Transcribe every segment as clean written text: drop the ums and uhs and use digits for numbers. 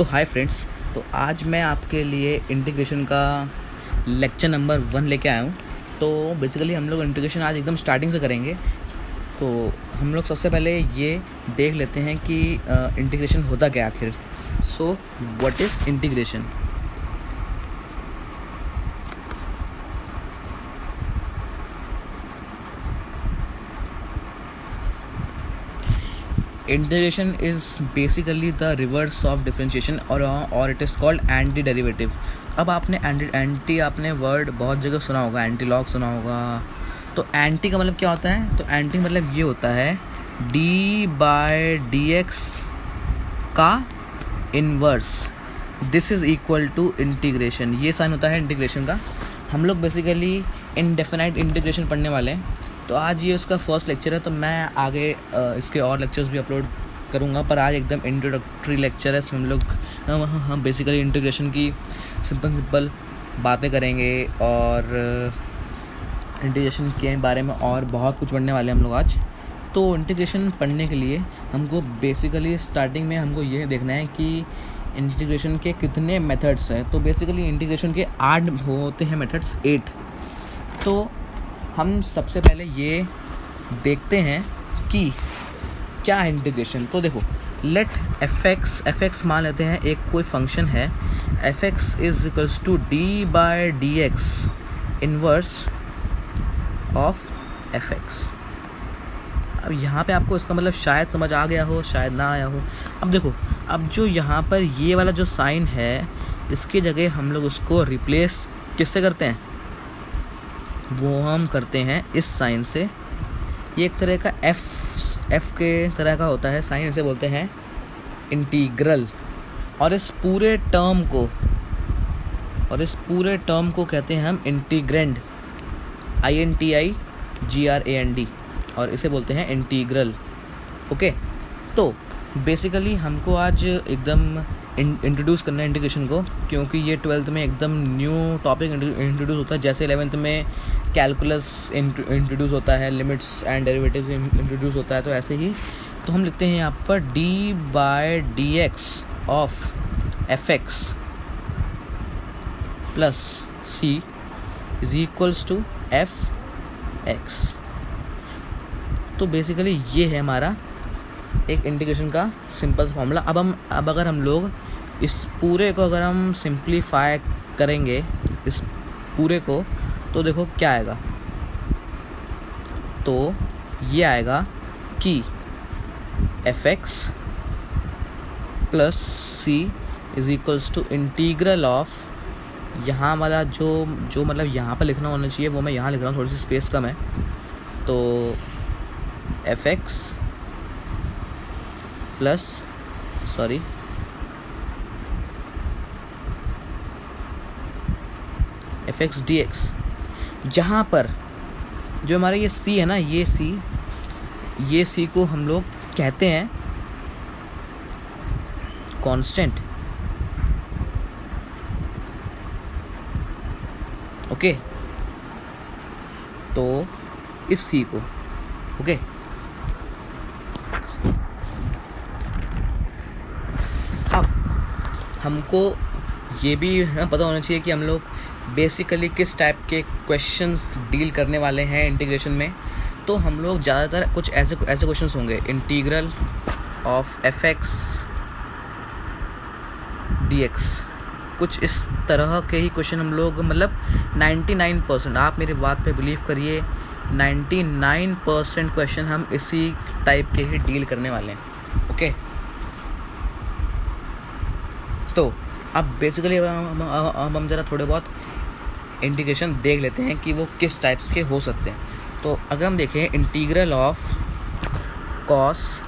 तो hi friends, तो आज मैं आपके लिए इंटीग्रेशन का लेक्चर नंबर 1 लेके आया हूँ। तो बेसिकली हम लोग इंटीग्रेशन आज एकदम स्टार्टिंग से करेंगे। तो हम लोग सबसे पहले ये देख लेते हैं कि इंटीग्रेशन होता क्या आखिर। So what is integration? Integration is basically the reverse of differentiation और it is called anti derivative. अब आपने एंटी आपने वर्ड बहुत जगह सुना होगा, एंटी लॉग सुना होगा। तो एंटी का मतलब क्या होता है? तो एंटी मतलब ये होता है d/dx का inverse. This is equal to integration. ये साइन होता है इंटीग्रेशन का। हम लोग बेसिकली इनडेफिनाइट इंटीग्रेशन पढ़ने वाले हैं। तो आज ये उसका फर्स्ट लेक्चर है, तो मैं आगे इसके और लेक्चर्स भी अपलोड करूँगा, पर आज एकदम इंट्रोडक्टरी लेक्चर है। इसमें हम लोग हम बेसिकली इंटीग्रेशन की सिंपल बातें करेंगे और इंटीग्रेशन के बारे में और बहुत कुछ पढ़ने वाले हैं हम लोग आज। तो इंटीग्रेशन पढ़ने के लिए हमको बेसिकली स्टार्टिंग में हमको ये देखना है कि इंटीग्रेशन के कितने मेथड्स हैं। तो बेसिकली इंटीग्रेशन के 8 होते हैं मेथड्स, 8। तो हम सबसे पहले ये देखते हैं कि क्या है इंटीग्रेशन। तो देखो, लेट f(x) मान लेते हैं एक कोई फंक्शन है। f(x) is equals to d/dx inverse of f(x). अब यहाँ पे आपको इसका मतलब शायद समझ आ गया हो, शायद ना आया हो। अब देखो, अब जो यहाँ पर ये वाला जो साइन है, इसकी जगह हम लोग उसको रिप्लेस किससे करते हैं? वो हम करते हैं इस साइन से। ये एक तरह का एफ के तरह का होता है साइन, इसे बोलते हैं इंटीग्रल। और इस पूरे टर्म को कहते हैं हम इंटीग्रैंड, INTIGRAND, और इसे बोलते हैं इंटीग्रल। ओके, तो बेसिकली हमको आज एकदम इंट्रोड्यूस करना है इंटीग्रेशन को, क्योंकि ये 12th में एकदम न्यू टॉपिक इंट्रोड्यूस होता है। जैसे 11th में कैलकुलस इंट्रोड्यूस होता है, लिमिट्स एंड डेरिवेटिव्स इंट्रोड्यूस होता है, तो ऐसे ही तो हम लिखते हैं यहाँ पर d/dx ऑफ f(x) plus c is equals to f(x). तो बेसिकली ये है हमारा एक इंटीग्रेशन का सिंपल फॉर्मूला। अब अगर हम लोग इस पूरे को अगर हम सिंप्लीफाई करेंगे, इस पूरे को, तो देखो क्या आएगा। तो ये आएगा कि f(x) plus c is equals to integral of, यहाँ वाला जो मतलब यहाँ पर लिखना होना चाहिए वो मैं यहाँ लिख रहा हूँ, थोड़ी सी स्पेस कम है। तो f(x) प्लस f(x) dx, जहाँ पर जो हमारा ये c है ना, ये c को हम लोग कहते हैं कांस्टेंट। ओके, तो इस c को, ओके, अब हमको ये भी पता होना चाहिए कि हम लोग बेसिकली किस टाइप के क्वेश्चंस डील करने वाले हैं इंटीग्रेशन में। तो हम लोग ज़्यादातर कुछ ऐसे क्वेश्चंस होंगे, इंटीग्रल ऑफ f(x) dx, कुछ इस तरह के ही क्वेश्चन हम लोग, मतलब 99%, आप मेरी बात पे बिलीव करिए, 99% क्वेश्चन हम इसी टाइप के ही डील करने वाले हैं। ओके, तो अब बेसिकली हम ज़रा थोड़े बहुत इंटीग्रेशन देख लेते हैं कि वो किस टाइप्स के हो सकते हैं। तो अगर हम देखें integral of cos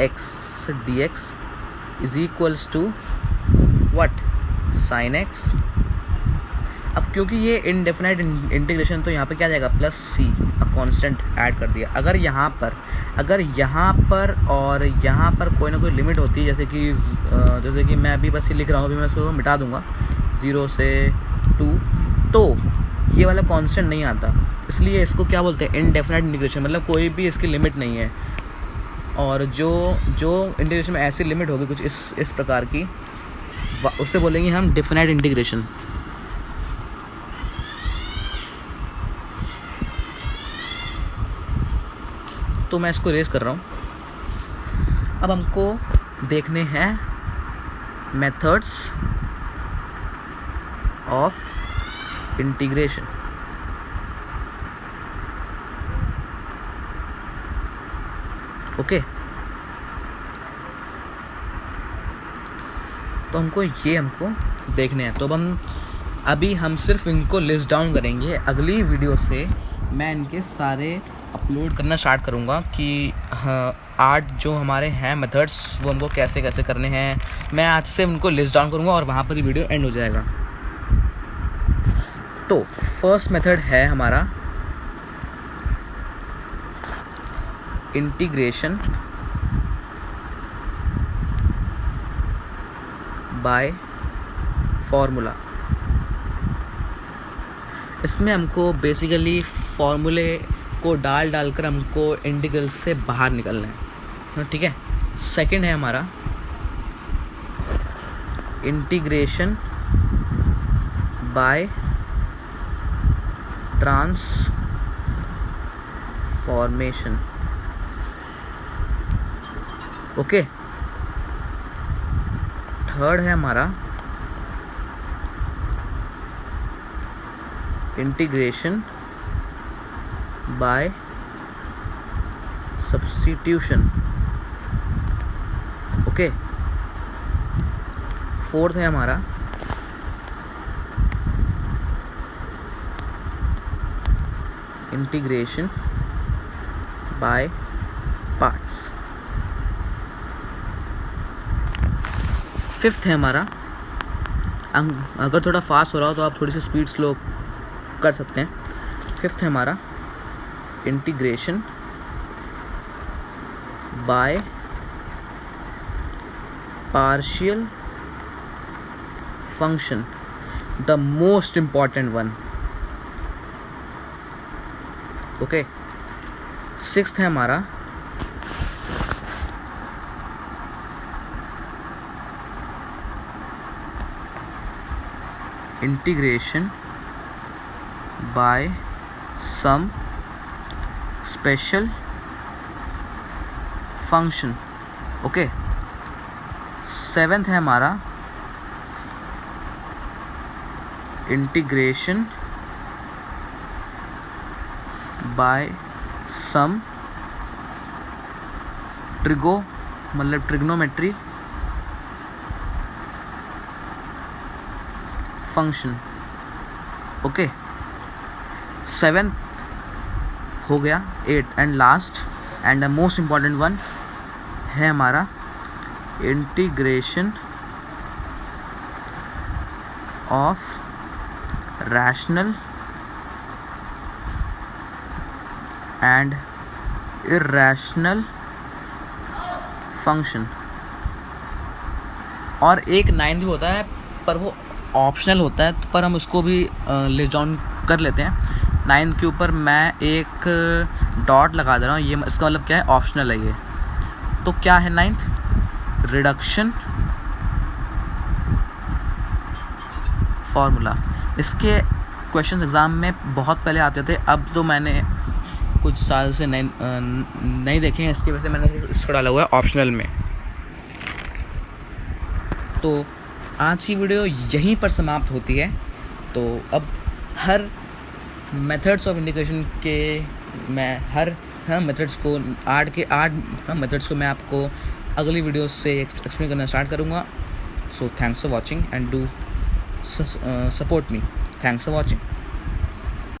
x dx is equals to what? sin x। अब क्योंकि ये इनडेफिनाइट इंटीग्रेशन, तो यहाँ पे क्या जाएगा? प्लस c, कांस्टेंट ऐड कर दिया। अगर यहाँ पर और यहाँ पर कोई ना कोई लिमिट होती है, जैसे कि मैं अभी बस ये लिख रहा हूँ, अभी मैं इसको मिटा दूँगा 0 से 2, तो ये वाला कांस्टेंट नहीं आता, इसलिए इसको क्या बोलते हैं? इनडेफिनाइट इंटीग्रेशन, मतलब कोई भी इसकी लिमिट नहीं है। और जो इंटीग्रेशन में ऐसी लिमिट होगी कुछ इस प्रकार की, उससे बोलेंगे हम डेफिनेट इंटीग्रेशन। तो मैं इसको रेस कर रहा हूँ। अब हमको देखने हैं मेथड्स ऑफ इंटीग्रेशन। ओके, तो हमको देखने हैं। तो अब हम सिर्फ इनको लिस्ट डाउन करेंगे। अगली वीडियो से मैं इनके सारे अपलोड करना स्टार्ट करूँगा कि आर्ट जो हमारे हैं मेथड्स वो हमको कैसे कैसे करने हैं। मैं आज से उनको लिस्ट डाउन करूँगा और वहाँ पर ही वीडियो एंड हो जाएगा। तो फर्स्ट मेथड है हमारा इंटीग्रेशन बाय फॉर्मूला। इसमें हमको बेसिकली फॉर्मूले को डालकर हमको इंटीग्रल से बाहर निकलना है, ठीक है। सेकंड है हमारा integration bye transformation. Okay, third है हमारा integration bye substitution. Okay, fourth है हमारा इंटीग्रेशन बाय पार्ट्स। फिफ्थ है हमारा, अगर थोड़ा फास्ट हो रहा हो तो आप थोड़ी सी स्पीड स्लो कर सकते हैं। फिफ्थ है हमारा integration by partial function, the most important one. Okay, sixth है हमारा integration by some special function. Okay, seventh है हमारा integration by some trigonometry function. Okay, seventh हो गया। Eighth and last and the most important one है हमारा integration of rational and irrational function. और एक नाइन्थ भी होता है पर वो ऑप्शनल होता है, पर हम उसको भी लिस्ट डाउन कर लेते हैं। नाइन्थ के ऊपर मैं एक डॉट लगा दे रहा हूँ, ये इसका मतलब क्या है, ऑप्शनल है ये। तो क्या है नाइन्थ? Reduction formula. इसके क्वेश्चंस एग्ज़ाम में बहुत पहले आते थे, अब तो मैंने कुछ साल से नहीं देखे हैं, इसकी वजह से मैंने इसको डाला हुआ है ऑप्शनल में। तो आज की वीडियो यहीं पर समाप्त होती है। तो अब हर मेथड्स ऑफ इंटीग्रेशन के मैं हर मेथड्स को आठ मेथड्स को मैं आपको अगली वीडियो से एक्सप्लेन करना स्टार्ट करूँगा। So thanks for watching and do support me. Thanks for watching.